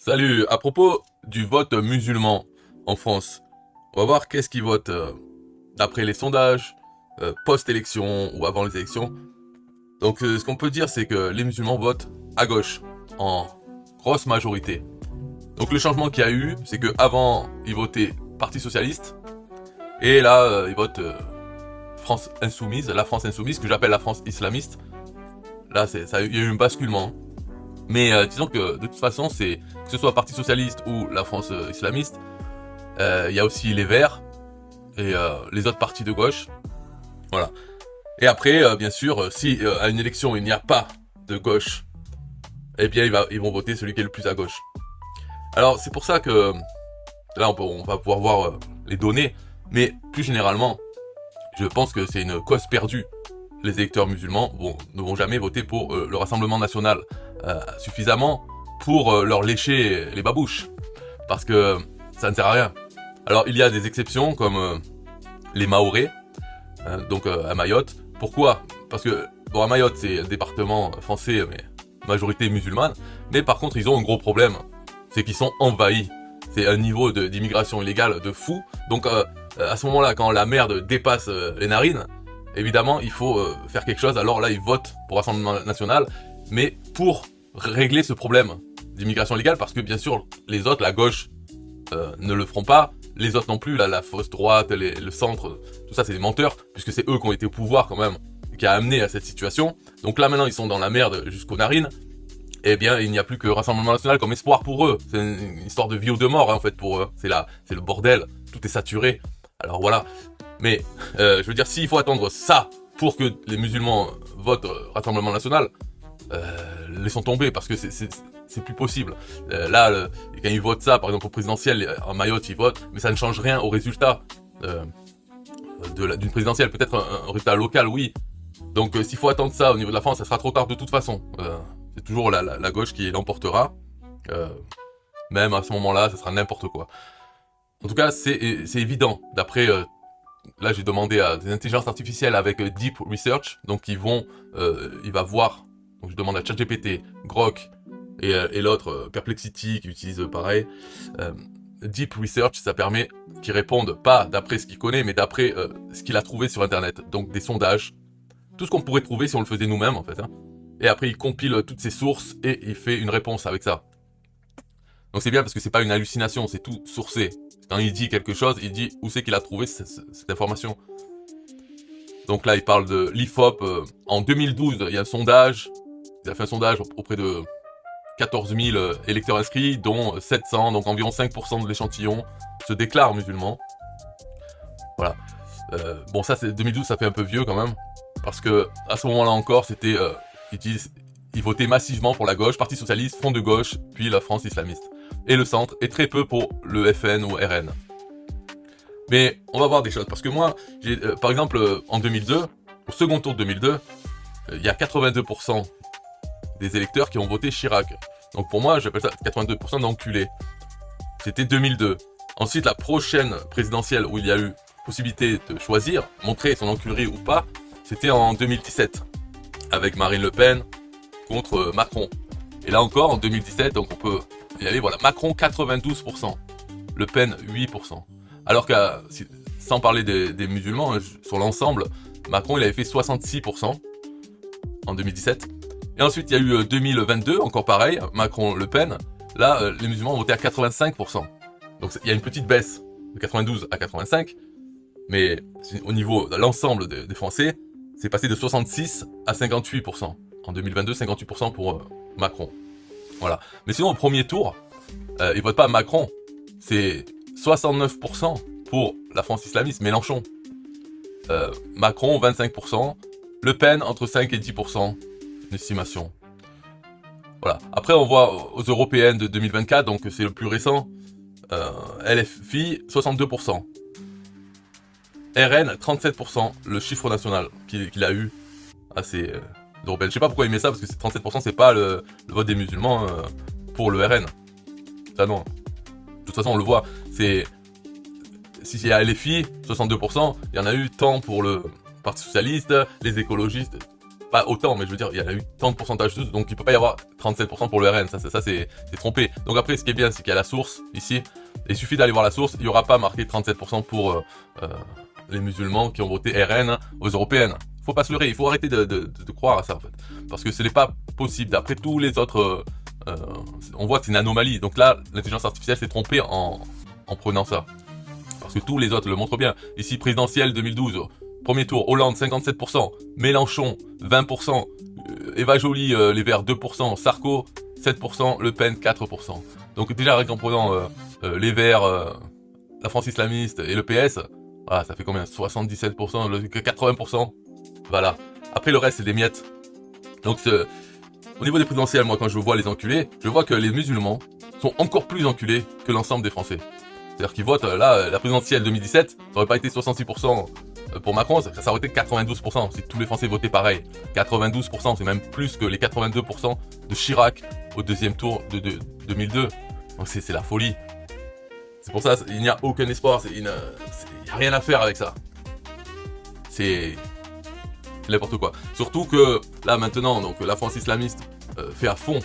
Salut, à propos du vote musulman en France, on va voir qu'est-ce qu'ils votent d'après les sondages, post-élection ou avant les élections. Donc ce qu'on peut dire c'est que les musulmans votent à gauche, en grosse majorité. Donc le changement qu'il y a eu, c'est que avant ils votaient Parti Socialiste, et là ils votent France Insoumise, la France Insoumise, que j'appelle la France Islamiste. Là il y a eu un basculement. Mais disons que de toute façon, que ce soit Parti Socialiste ou la France Islamiste, il y a aussi les Verts et les autres partis de gauche. Voilà. Et après, bien sûr, si à une élection il n'y a pas de gauche, eh bien ils vont voter celui qui est le plus à gauche. Alors c'est pour ça que là on va pouvoir voir les données, mais plus généralement, je pense que c'est une cause perdue. Les électeurs musulmans ne vont jamais voter pour le Rassemblement National suffisamment pour leur lécher les babouches, parce que ça ne sert à rien. Alors il y a des exceptions comme les Mahorais, donc à Mayotte. Pourquoi? Parce que à Mayotte c'est un département français mais majorité musulmane, mais par contre ils ont un gros problème, c'est qu'ils sont envahis. C'est un niveau d'immigration illégale de fou. Donc à ce moment-là, quand la merde dépasse les narines, évidemment il faut faire quelque chose. Alors là ils votent pour Rassemblement National, mais pour régler ce problème d'immigration illégale, parce que bien sûr les autres, la gauche, ne le feront pas, les autres non plus, la fausse droite, le centre, tout ça c'est des menteurs, puisque c'est eux qui ont été au pouvoir quand même, qui a amené à cette situation. Donc là maintenant ils sont dans la merde jusqu'aux narines, et bien il n'y a plus que Rassemblement National comme espoir pour eux. C'est une histoire de vie ou de mort en fait pour eux, c'est le bordel, tout est saturé. Alors voilà, mais je veux dire, s'il faut attendre ça pour que les musulmans votent Rassemblement National, laissons tomber, parce que c'est plus possible. Là, quand ils votent ça, par exemple au présidentiel, en Mayotte ils votent, mais ça ne change rien au résultat d'une présidentielle. Peut-être un résultat local, oui. Donc s'il faut attendre ça au niveau de la France, ça sera trop tard de toute façon. C'est toujours la gauche qui l'emportera. Même à ce moment-là, ça sera n'importe quoi. En tout cas, c'est évident. D'après, là j'ai demandé à des intelligences artificielles avec Deep Research, donc il va voir. Donc je demande à ChatGPT, Grok et l'autre Perplexity qui utilise pareil. Deep Research, ça permet qu'ils répondent pas d'après ce qu'il connaît, mais d'après ce qu'il a trouvé sur Internet. Donc des sondages, tout ce qu'on pourrait trouver si on le faisait nous-mêmes en fait. Hein. Et après il compile toutes ces sources et il fait une réponse avec ça. Donc c'est bien parce que c'est pas une hallucination, c'est tout sourcé. Quand il dit quelque chose, il dit où c'est qu'il a trouvé cette information. Donc là il parle de l'IFOP. En 2012, il y a un sondage. Il a fait un sondage auprès de 14 000 électeurs inscrits, dont 700, donc environ 5% de l'échantillon, se déclarent musulmans. Voilà. Bon, ça, c'est 2012, ça fait un peu vieux quand même, parce que à ce moment-là encore, c'était, ils votaient massivement pour la gauche, Parti Socialiste, Front de Gauche, puis la France Islamiste, et le centre, et très peu pour le FN ou RN. Mais on va voir des choses, parce que moi, par exemple, en 2002, au second tour de 2002, il y a 82% des électeurs qui ont voté Chirac. Donc pour moi, j'appelle ça 82% d'enculés. C'était 2002. Ensuite, la prochaine présidentielle où il y a eu possibilité de choisir, montrer son enculerie ou pas, c'était en 2017, avec Marine Le Pen contre Macron. Et là encore, en 2017, donc on peut y aller, voilà, Macron 92%, Le Pen 8%. Alors que, sans parler des musulmans, sur l'ensemble, Macron il avait fait 66% en 2017. Et ensuite, il y a eu 2022, encore pareil, Macron-Le Pen. Là, les musulmans ont voté à 85%. Donc il y a une petite baisse de 92 à 85. Mais au niveau de l'ensemble des Français, c'est passé de 66 à 58%. En 2022, 58% pour Macron. Voilà. Mais sinon, au premier tour, ils votent pas Macron. C'est 69% pour la France islamiste, Mélenchon. Macron, 25%. Le Pen, entre 5 et 10%. Estimation. Voilà. Après, on voit aux européennes de 2024, donc c'est le plus récent. LFI, 62%. RN, 37%, le chiffre national qu'il a eu à ces européennes. Je sais pas pourquoi il met ça, parce que 37%, c'est pas le vote des musulmans pour le RN. Ça non. De toute façon, on le voit. Si il y a LFI, 62%, il y en a eu tant pour le Parti Socialiste, les écologistes. pas autant, mais je veux dire, il y en a eu tant de pourcentage de tous, donc il peut pas y avoir 37% pour le RN, ça c'est trompé. Donc après, ce qui est bien, c'est qu'il y a la source, ici, il suffit d'aller voir la source, il y aura pas marqué 37% pour les musulmans qui ont voté RN aux européennes. Faut pas se leurrer, il faut arrêter de croire à ça, en fait. Parce que ce n'est pas possible, d'après tous les autres, on voit que c'est une anomalie. Donc là, l'intelligence artificielle s'est trompée en prenant ça. Parce que tous les autres le montrent bien. Ici, présidentielle 2012, premier tour, Hollande 57%, Mélenchon 20%, Eva Joly, les Verts 2%, Sarko 7%, Le Pen 4%. Donc déjà, rien qu'en prenant les Verts, la France islamiste et le PS, voilà, ça fait combien? 77%, 80%. Voilà. Après, le reste, c'est des miettes. Donc, au niveau des présidentielles, moi, quand je vois les enculés, je vois que les musulmans sont encore plus enculés que l'ensemble des Français. C'est-à-dire qu'ils votent, là, la présidentielle 2017, ça aurait pas été 66% pour Macron, ça aurait été 92%, si tous les Français votaient pareil. 92%, c'est même plus que les 82% de Chirac au deuxième tour de 2002. Donc c'est la folie. C'est pour ça, il n'y a aucun espoir, il n'y a rien à faire avec ça. C'est n'importe quoi. Surtout que, là, maintenant, donc la France islamiste fait à fond.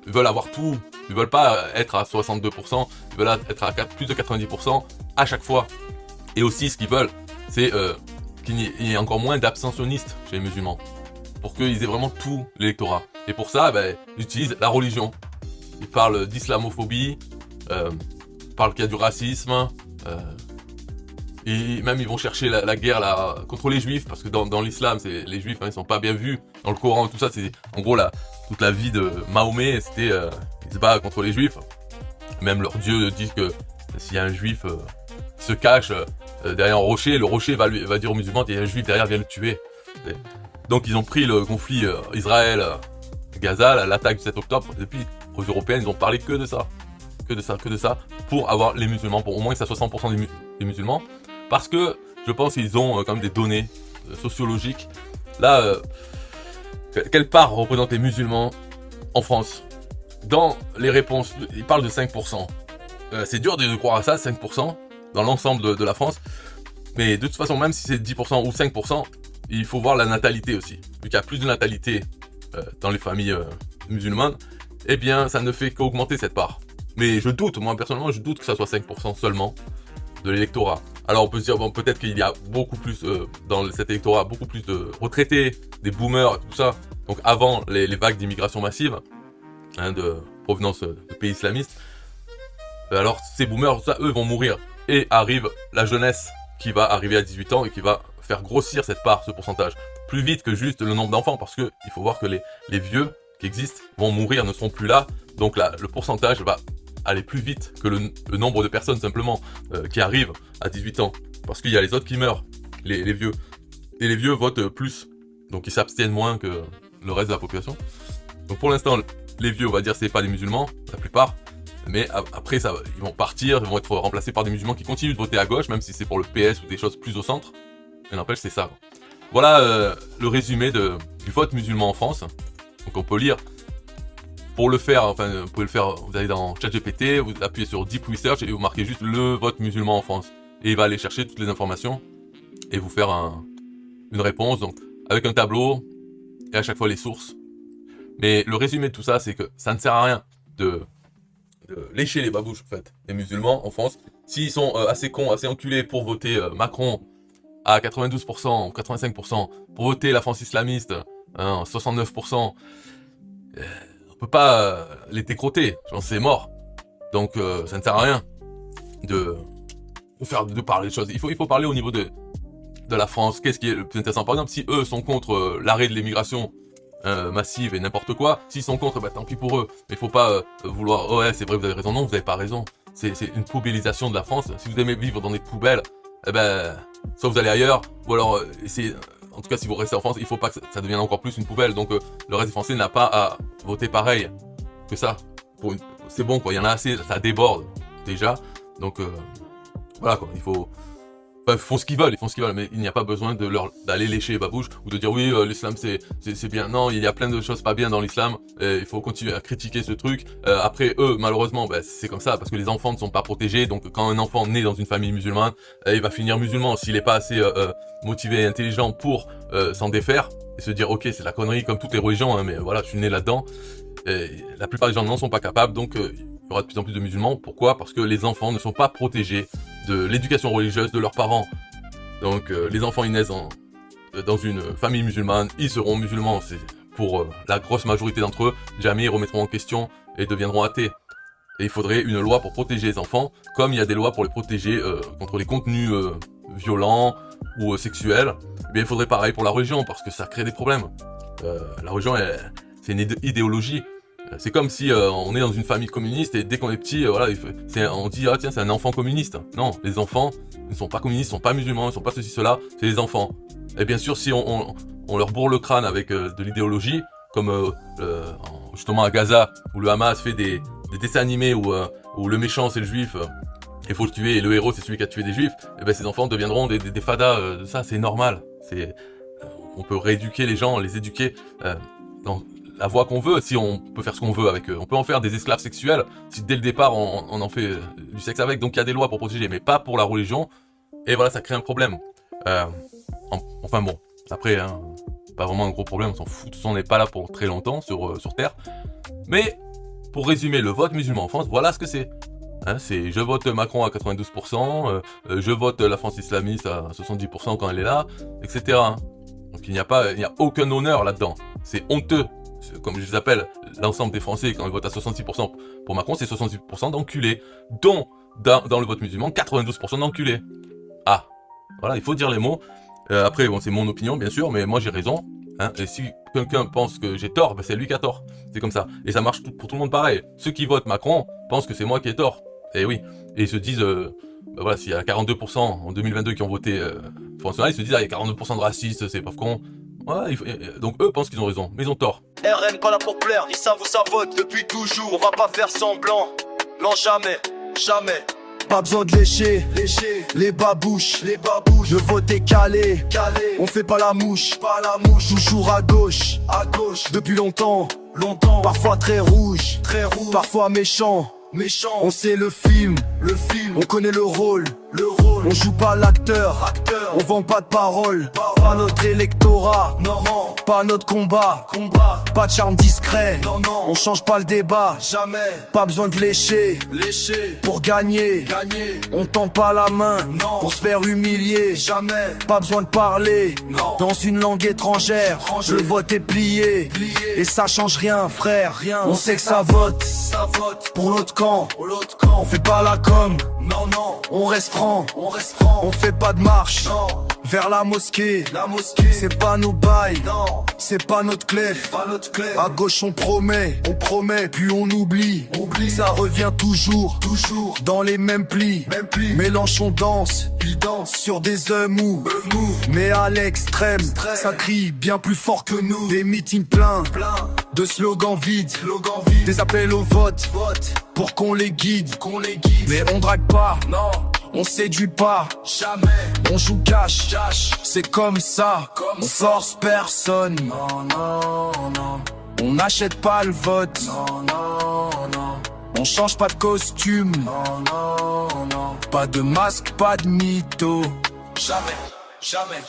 Ils veulent avoir tout. Ils veulent pas être à 62%, ils veulent être à plus de 90% à chaque fois. Et aussi, ce qu'ils veulent, c'est qu'il y ait encore moins d'abstentionnistes chez les musulmans. Pour qu'ils aient vraiment tout l'électorat. Et pour ça, ils utilisent la religion. Ils parlent d'islamophobie, ils parlent qu'il y a du racisme, et même ils vont chercher la guerre là, contre les juifs, parce que dans l'islam, les juifs, ils sont pas bien vus. Dans le Coran, tout ça, c'est en gros toute la vie de Mahomet, c'était ils se battent contre les juifs. Même leur Dieu dit que s'il y a un juif qui se cache derrière un rocher, le rocher va dire aux musulmans, il y a un juif derrière, viens le tuer. Donc ils ont pris le conflit Israël-Gaza, l'attaque du 7 octobre, et puis aux Européens, ils ont parlé que de ça. Que de ça, pour avoir les musulmans, pour au moins que ça soit 100% des musulmans. Parce que je pense qu'ils ont quand même des données sociologiques. Là, quelle part représentent les musulmans en France? Dans les réponses, ils parlent de 5%. C'est dur de croire à ça, 5%, dans l'ensemble de la France. Mais de toute façon, même si c'est 10% ou 5%, il faut voir la natalité aussi. Vu qu'il y a plus de natalité dans les familles musulmanes, eh bien, ça ne fait qu'augmenter cette part. Mais je doute, moi personnellement, je doute que ça soit 5% seulement de l'électorat. Alors on peut se dire, bon, peut-être qu'il y a beaucoup plus, dans cet électorat, beaucoup plus de retraités, des boomers, tout ça. Donc avant les vagues d'immigration massive, de provenance de pays islamistes. Alors ces boomers, ça, eux vont mourir. Et arrive la jeunesse qui va arriver à 18 ans et qui va faire grossir cette part, ce pourcentage. Plus vite que juste le nombre d'enfants, parce que il faut voir que les vieux qui existent vont mourir, ne seront plus là. Donc là, le pourcentage va aller plus vite que le nombre de personnes simplement qui arrivent à 18 ans. Parce qu'il y a les autres qui meurent, les vieux. Et les vieux votent plus. Donc ils s'abstiennent moins que le reste de la population. Donc pour l'instant, les vieux, on va dire, c'est pas des musulmans, la plupart. Mais après, ils vont partir, ils vont être remplacés par des musulmans qui continuent de voter à gauche, même si c'est pour le PS ou des choses plus au centre. Mais n'empêche, c'est ça. Voilà le résumé du vote musulman en France. Donc on peut lire. Pour le faire, enfin, vous pouvez le faire, vous allez dans ChatGPT, vous appuyez sur Deep Research et vous marquez juste le vote musulman en France. Et il va aller chercher toutes les informations et vous faire une réponse, donc avec un tableau et à chaque fois les sources. Mais le résumé de tout ça, c'est que ça ne sert à rien de lécher les babouches, en fait, les musulmans en France. S'ils sont assez cons, assez enculés pour voter Macron à 92% ou 85%, pour voter la France islamiste 69%, on peut pas les décroter, c'est mort. Donc ça ne sert à rien de parler de choses. Il faut parler au niveau de la France. Qu'est-ce qui est le plus intéressant? Par exemple, si eux sont contre l'arrêt de l'immigration massive et n'importe quoi, s'ils sont contre, tant pis pour eux. Mais il faut pas vouloir, oh ouais, c'est vrai, vous avez raison. Non, vous avez pas raison. C'est une poubellisation de la France. Si vous aimez vivre dans des poubelles, soit vous allez ailleurs, ou alors en tout cas, si vous restez en France, il faut pas que ça devienne encore plus une poubelle. Donc le reste des Français n'a pas à voter pareil que ça. C'est bon, quoi. Il y en a assez, ça déborde déjà. Donc voilà, quoi. Il faut Enfin, font ce qu'ils veulent, ils font ce qu'ils veulent, mais il n'y a pas besoin d'aller lécher les babouches ou de dire oui, l'islam c'est bien. Non, il y a plein de choses pas bien dans l'islam. Il faut continuer à critiquer ce truc. Après, eux, malheureusement, c'est comme ça parce que les enfants ne sont pas protégés. Donc, quand un enfant naît dans une famille musulmane, il va finir musulman s'il n'est pas assez motivé et intelligent pour s'en défaire et se dire ok, c'est la connerie comme toutes les religions, hein, mais voilà, je suis né là-dedans. La plupart des gens n'en sont pas capables, donc il y aura de plus en plus de musulmans. Pourquoi? Parce que les enfants ne sont pas protégés de l'éducation religieuse de leurs parents. Donc les enfants ils naissent dans une famille musulmane, ils seront musulmans, c'est pour la grosse majorité d'entre eux, jamais ils remettront en question et deviendront athées. Et il faudrait une loi pour protéger les enfants, comme il y a des lois pour les protéger contre les contenus violents ou sexuels. Eh bien il faudrait pareil pour la religion, parce que ça crée des problèmes. La religion, c'est une idéologie. C'est comme si on est dans une famille communiste et dès qu'on est petit, voilà, on dit ah tiens c'est un enfant communiste. Non, les enfants ne sont pas communistes, ne sont pas musulmans, ne sont pas ceci cela, c'est les enfants. Et bien sûr si on leur bourre le crâne avec de l'idéologie, comme justement à Gaza où le Hamas fait des dessins animés où le méchant c'est le juif, il faut le tuer et le héros c'est celui qui a tué des juifs, et ben ces enfants deviendront des fadas. Ça c'est normal. On peut rééduquer les gens, les éduquer dans la voie qu'on veut, si on peut faire ce qu'on veut avec eux. On peut en faire des esclaves sexuels, si dès le départ on en fait du sexe avec. Donc il y a des lois pour protéger, mais pas pour la religion. Et voilà, ça crée un problème. Enfin bon, après, hein, pas vraiment un gros problème, on s'en fout. De toute façon, on n'est pas là pour très longtemps sur Terre. Mais, pour résumer, le vote musulman en France, voilà ce que c'est. Hein, c'est je vote Macron à 92%, je vote la France islamiste à 70% quand elle est là, etc. Donc il n'y a aucun honneur là-dedans. C'est honteux. Comme je les appelle, l'ensemble des Français, quand ils votent à 66% pour Macron, c'est 66% d'enculés, dont, dans le vote musulman, 92% d'enculés. Ah, voilà, il faut dire les mots. Après, bon, c'est mon opinion, bien sûr, mais moi j'ai raison. Hein, et si quelqu'un pense que j'ai tort, c'est lui qui a tort. C'est comme ça. Et ça marche pour tout le monde pareil. Ceux qui votent Macron pensent que c'est moi qui ai tort. Et oui. Et ils se disent, voilà, s'il y a 42% en 2022 qui ont voté Front National, ils se disent, il y a 42% de racistes, c'est pas con. Ouais, donc eux pensent qu'ils ont raison, mais ils ont tort. RN pas là pour plaire, ils savent où ça vote depuis toujours. On va pas faire semblant, non jamais, jamais. Pas besoin de lécher les babouches, Le vote est calé, on fait pas la mouche, Toujours à gauche, depuis longtemps, Parfois très rouge, parfois méchant. On sait le film, on connaît le rôle, On joue pas l'acteur, on vend pas de paroles, Pas notre électorat, pas notre combat, Pas de charme discret, on change pas le débat, jamais. Pas besoin de lécher, pour gagner, On tend pas la main, pour se faire humilier, jamais. Pas besoin de parler, dans une langue étrangère, Le vote est plié, et ça change rien, frère. On sait que ça vote, pour l'autre camp. On fait pas la com, on reste franc, On fait pas de marche, vers la mosquée, C'est pas nos bails, c'est pas notre clef, À gauche on promet, puis on oublie, Ça revient toujours, dans les mêmes plis, Mélenchon danse, sur des œufs mous, Mais à l'extrême, ça crie bien plus fort que nous. Des meetings pleins, de slogans vides, Des appels au vote, pour qu'on les guide, Mais on drague pas, on séduit pas, jamais. On joue cash, c'est comme ça, on force personne, On n'achète pas le vote, On change pas de costume, Pas de masque, pas de mytho, jamais.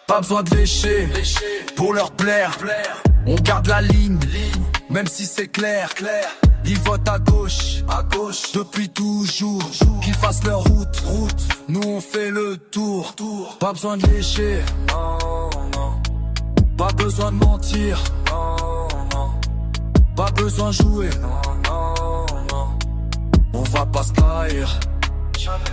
Pas besoin de lécher, pour leur plaire, On garde la ligne, même si c'est clair, Ils votent à gauche, depuis toujours, Qu'ils fassent leur route, Nous on fait le tour, Pas besoin de lécher, Pas besoin de mentir, Pas besoin de jouer, On va pas se trahir, jamais.